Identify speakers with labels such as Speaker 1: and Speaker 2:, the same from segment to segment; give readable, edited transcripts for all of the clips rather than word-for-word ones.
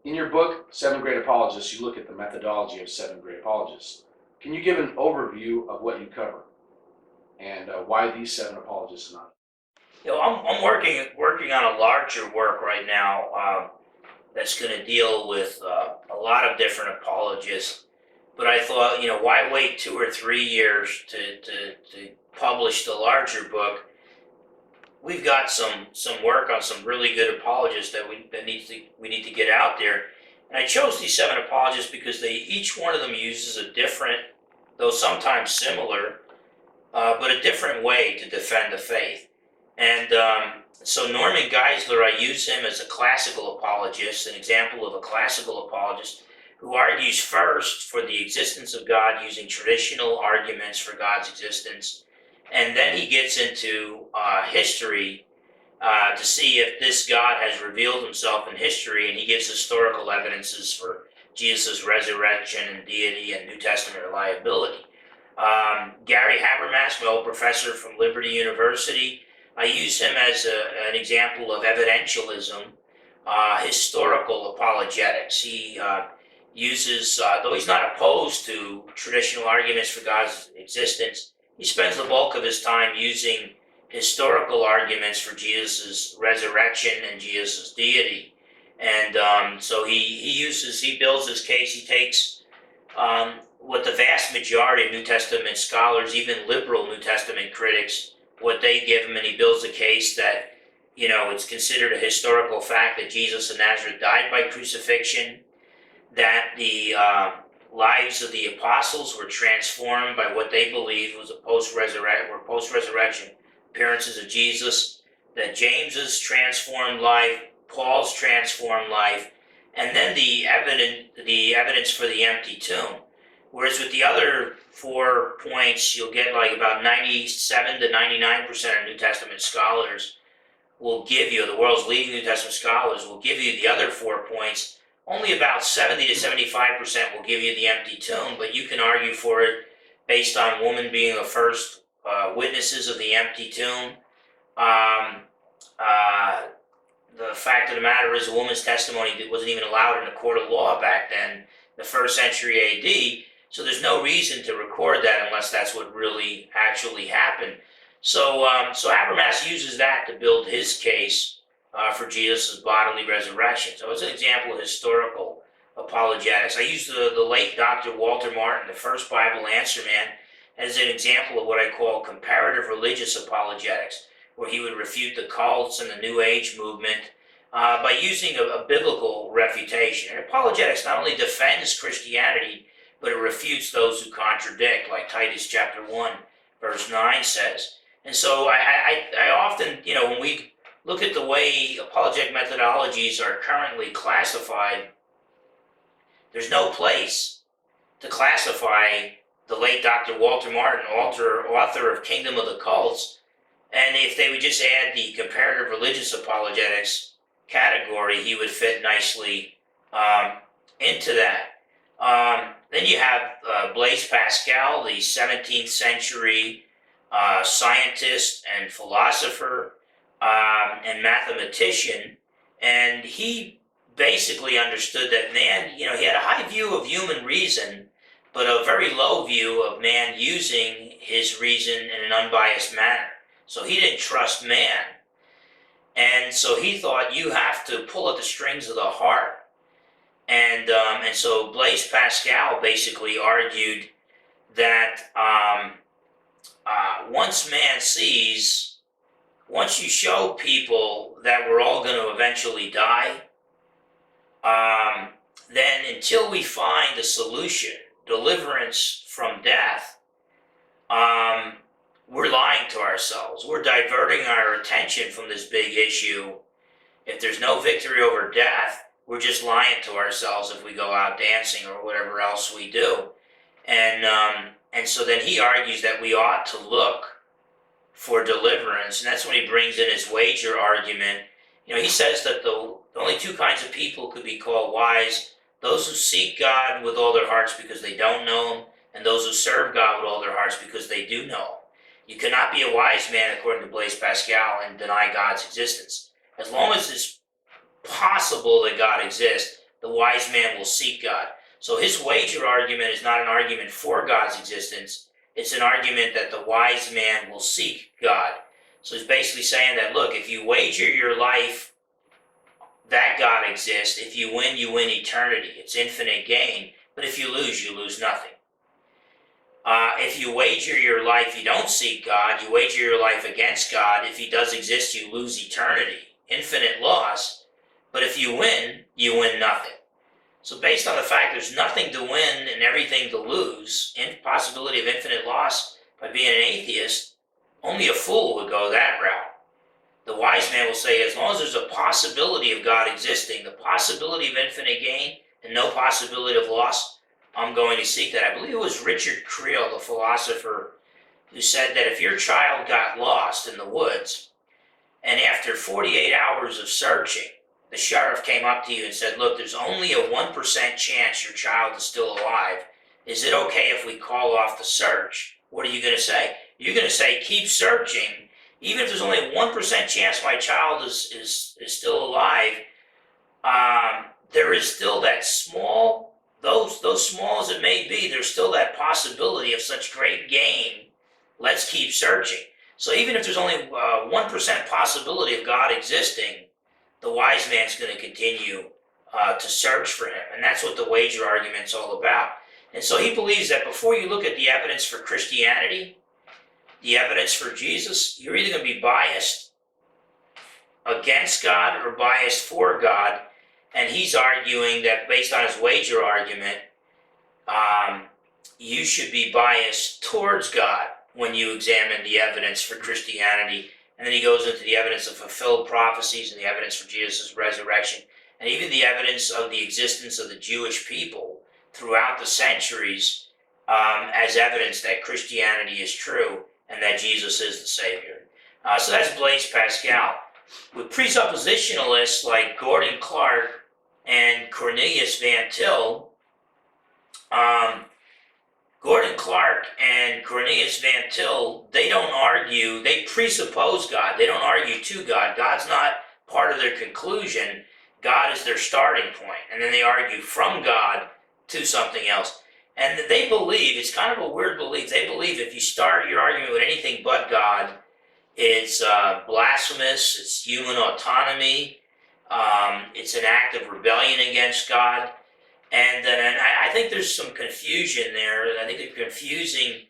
Speaker 1: In your book, Seven Great Apologists, you look at the methodology of seven great apologists. Can you give an overview of what you cover and why these seven apologists are not?
Speaker 2: I'm working on a larger work right now that's going to deal with a lot of different apologists. But I thought, why wait 2 or 3 years to publish the larger book? We've got some work on some really good apologists that we need to get out there. And I chose these seven apologists because each one of them uses a different, though sometimes similar, but a different way to defend the faith. And so Norman Geisler, I use him as a classical apologist, an example of a classical apologist who argues first for the existence of God using traditional arguments for God's existence. And then he gets into history to see if this God has revealed himself in history, and he gives historical evidences for Jesus' resurrection and deity and New Testament reliability. Gary Habermas, my old professor from Liberty University, I use him as an example of evidentialism, historical apologetics. He uses, though he's not opposed to traditional arguments for God's existence, he spends the bulk of his time using historical arguments for Jesus' resurrection and Jesus' deity. And so he builds his case. He takes what the vast majority of New Testament scholars, even liberal New Testament critics, what they give him, and he builds a case that, it's considered a historical fact that Jesus of Nazareth died by crucifixion, that the lives of the apostles were transformed by what they believed was post-resurrection appearances of Jesus, that James's transformed life, Paul's transformed life, and then the evidence for the empty tomb. Whereas with the other 4 points, you'll get like about 97 to 99% of New Testament scholars will give you, the world's leading New Testament scholars will give you the other 4 points. Only about 70 to 75% will give you the empty tomb, but you can argue for it based on woman being the first witnesses of the empty tomb. The fact of the matter is, a woman's testimony wasn't even allowed in a court of law back then, the 1st century AD. So there's no reason to record that unless that's what really actually happened. So Habermas uses that to build his case for Jesus' bodily resurrection. So it's an example of historical apologetics. I use the late Dr. Walter Martin, the first Bible answer man, as an example of what I call comparative religious apologetics, where he would refute the cults and the New Age movement by using a biblical refutation. And apologetics not only defends Christianity, but it refutes those who contradict, like Titus chapter 1, verse 9 says. And so I often, when we look at the way apologetic methodologies are currently classified, there's no place to classify the late Dr. Walter Martin, author of Kingdom of the Cults, and if they would just add the comparative religious apologetics category, he would fit nicely into that. Then you have Blaise Pascal, the 17th century scientist and philosopher and mathematician, and he basically understood that man, he had a high view of human reason, but a very low view of man using his reason in an unbiased manner. So he didn't trust man. And so he thought you have to pull at the strings of the heart. And so Blaise Pascal basically argued that once you show people that we're all going to eventually die, then until we find a solution, deliverance from death, we're lying to ourselves. We're diverting our attention from this big issue. If there's no victory over death, we're just lying to ourselves if we go out dancing or whatever else we do. And so then he argues that we ought to look for deliverance, and that's when he brings in his wager argument. He says that the only 2 kinds of people could be called wise: those who seek God with all their hearts because they don't know him, and those who serve God with all their hearts because they do know him. You cannot be a wise man, according to Blaise Pascal, and deny God's existence. As long as it's possible that God exists, the wise man will seek God. So his wager argument is not an argument for God's existence. It's an argument that the wise man will seek God. So he's basically saying that, look, if you wager your life that God exists, if you win eternity. It's infinite gain. But if you lose nothing. If you wager your life, you don't seek God, you wager your life against God. If he does exist, you lose eternity. Infinite loss. But if you win nothing. So based on the fact there's nothing to win and everything to lose, possibility of infinite loss by being an atheist, only a fool would go that route. The wise man will say, as long as there's a possibility of God existing, the possibility of infinite gain, and no possibility of loss, I'm going to seek that. I believe it was Richard Creel, the philosopher, who said that if your child got lost in the woods, and after 48 hours of searching, the sheriff came up to you and said, look, there's only a 1% chance your child is still alive. Is it okay if we call off the search? What are you going to say? You're going to say, keep searching. Even if there's only a 1% chance my child is still alive, there is still that small, those small as it may be, there's still that possibility of such great gain. Let's keep searching. So even if there's only 1% possibility of God existing, the wise man's going to continue to search for him. And that's what the wager argument's all about. And so he believes that before you look at the evidence for Christianity, the evidence for Jesus, you're either going to be biased against God or biased for God. And he's arguing that based on his wager argument, you should be biased towards God when you examine the evidence for Christianity. And then he goes into the evidence of fulfilled prophecies and the evidence for Jesus' resurrection, and even the evidence of the existence of the Jewish people throughout the centuries as evidence that Christianity is true and that Jesus is the Savior. So that's Blaise Pascal. With presuppositionalists like Gordon Clark and Cornelius Van Til, Gordon Clark and Cornelius Van Til, they don't argue, they presuppose God. They don't argue to God. God's not part of their conclusion. God is their starting point. And then they argue from God to something else. And they believe, it's kind of a weird belief, they believe if you start your argument with anything but God, it's blasphemous, it's human autonomy, it's an act of rebellion against God. And I think there's some confusion there. I think they're confusing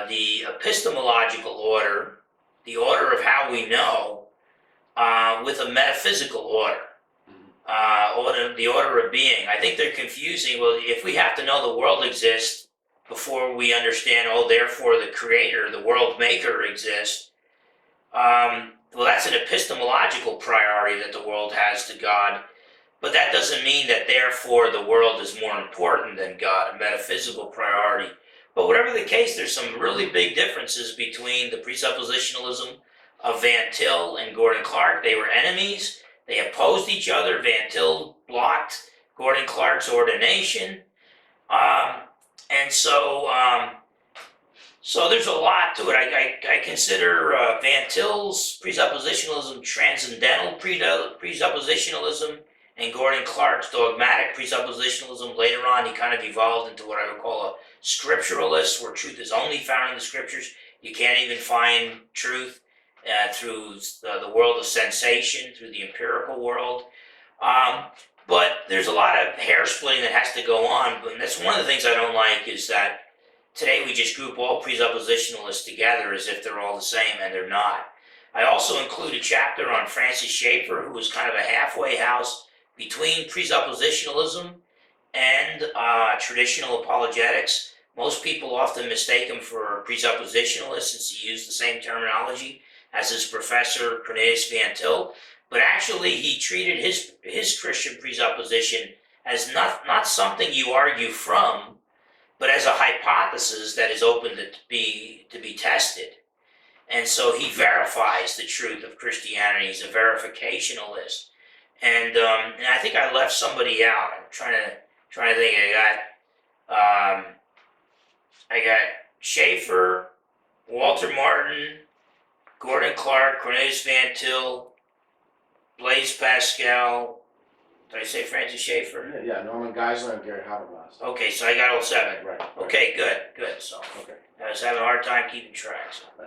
Speaker 2: the epistemological order, the order of how we know, with a metaphysical order, the order of being. I think they're confusing. Well, if we have to know the world exists before we understand, oh, therefore the creator, the world maker exists, well, that's an epistemological priority that the world has to God. But that doesn't mean that therefore the world is more important than God, a metaphysical priority. But whatever the case, there's some really big differences between the presuppositionalism of Van Til and Gordon Clark. They were enemies. They opposed each other. Van Til blocked Gordon Clark's ordination. So there's a lot to it. I consider Van Til's presuppositionalism transcendental presuppositionalism, and Gordon Clark's dogmatic presuppositionalism. Later on, he kind of evolved into what I would call a scripturalist, where truth is only found in the scriptures. You can't even find truth through the world of sensation, through the empirical world. But there's a lot of hair splitting that has to go on. And that's one of the things I don't like, is that today we just group all presuppositionalists together as if they're all the same, and they're not. I also include a chapter on Francis Schaeffer, who was kind of a halfway house between presuppositionalism and traditional apologetics. Most people often mistake him for a presuppositionalist since he used the same terminology as his professor Cornelius Van Til, but actually he treated his Christian presupposition as not something you argue from, but as a hypothesis that is open to be tested. And so he verifies the truth of Christianity. He's a verificationalist. And I think I left somebody out. I'm trying to think. I got Schaeffer, Walter Martin, Gordon Clark, Cornelius Van Til, Blaise Pascal, Did I say Francis Schaeffer?
Speaker 1: Yeah, Norman Geisler and Gary Habermas.
Speaker 2: Okay, so I got all 7.
Speaker 1: Right.
Speaker 2: Okay, good, so
Speaker 1: Okay.
Speaker 2: I was having a hard time keeping track, so.